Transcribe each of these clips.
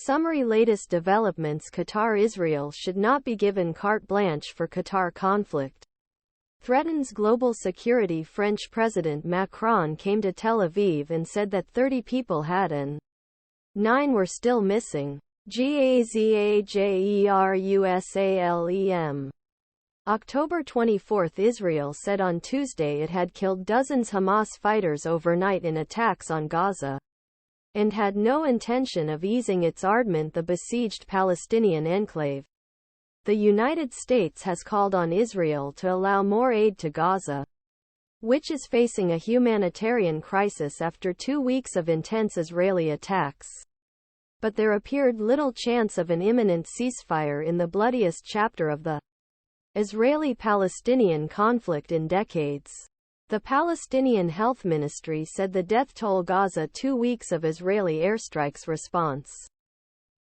Summary: latest developments. Qatar Israel should not be given carte blanche for Qatar conflict. Threatens global security. French President Macron came to Tel Aviv and said that 30 people had and 9 were still missing. GAZAJERUSALEM. October 24. Israel said on Tuesday it had killed dozens Hamas fighters overnight in attacks on Gaza, and had no intention of easing its ardment, the besieged Palestinian enclave. The United States has called on Israel to allow more aid to Gaza, which is facing a humanitarian crisis after 2 weeks of intense Israeli attacks. But there appeared little chance of an imminent ceasefire in the bloodiest chapter of the Israeli-Palestinian conflict in decades. The Palestinian Health Ministry said the death toll Gaza 2 weeks of Israeli airstrikes response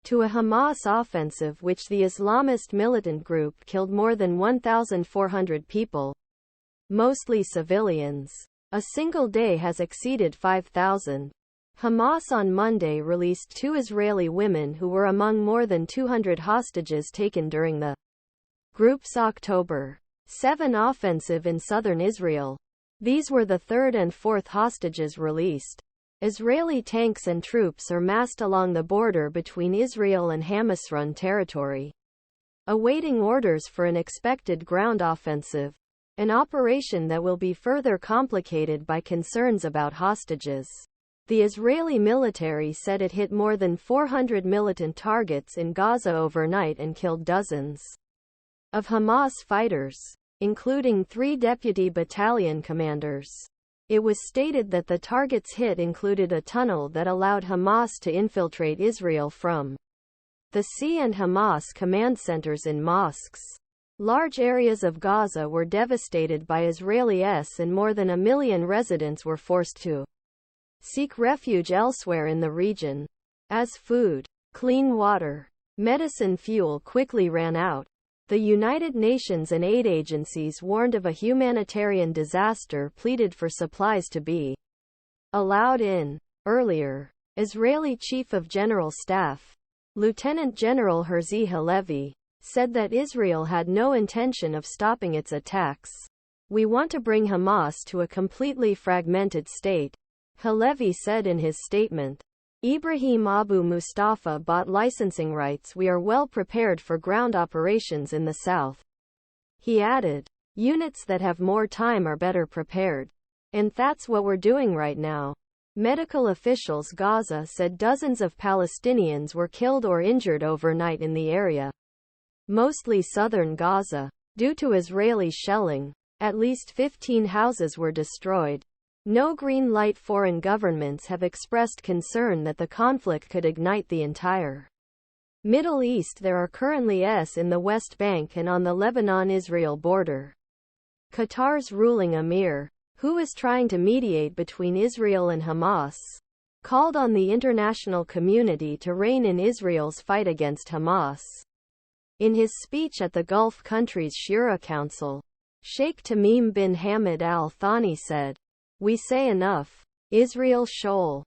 to a Hamas offensive which the Islamist militant group killed more than 1,400 people, mostly civilians. A single day has exceeded 5,000. Hamas on Monday released 2 Israeli women who were among more than 200 hostages taken during the group's October 7 offensive in southern Israel. These were the 3rd and 4th hostages released. Israeli tanks and troops are massed along the border between Israel and Hamas-run territory, awaiting orders for an expected ground offensive, an operation that will be further complicated by concerns about hostages. The Israeli military said it hit more than 400 militant targets in Gaza overnight and killed dozens of Hamas fighters, including 3 deputy battalion commanders. It was stated that the targets hit included a tunnel that allowed Hamas to infiltrate Israel from the sea and Hamas command centers in mosques. Large areas of Gaza were devastated by Israelis and more than 1 million residents were forced to seek refuge elsewhere in the region. As food, clean water, medicine, fuel quickly ran out, the United Nations and aid agencies warned of a humanitarian disaster, pleaded for supplies to be allowed in. Earlier, Israeli Chief of General Staff, Lieutenant General Herzi Halevi, said that Israel had no intention of stopping its attacks. "We want to bring Hamas to a completely fragmented state," Halevi said in his statement. Ibrahim Abu Mustafa bought licensing rights. "We are well prepared for ground operations in the south." He added, "Units that have more time are better prepared. And that's what we're doing right now." Medical officials Gaza said dozens of Palestinians were killed or injured overnight in the area, mostly southern Gaza, due to Israeli shelling. At least 15 houses were destroyed. No green light. Foreign governments have expressed concern that the conflict could ignite the entire Middle East. There are currently in the West Bank and on the Lebanon-Israel border. Qatar's ruling emir, who is trying to mediate between Israel and Hamas, called on the international community to rein in Israel's fight against Hamas. In his speech at the Gulf countries' Shura Council, Sheikh Tamim bin Hamad Al-Thani said, "We say enough. Israel shoal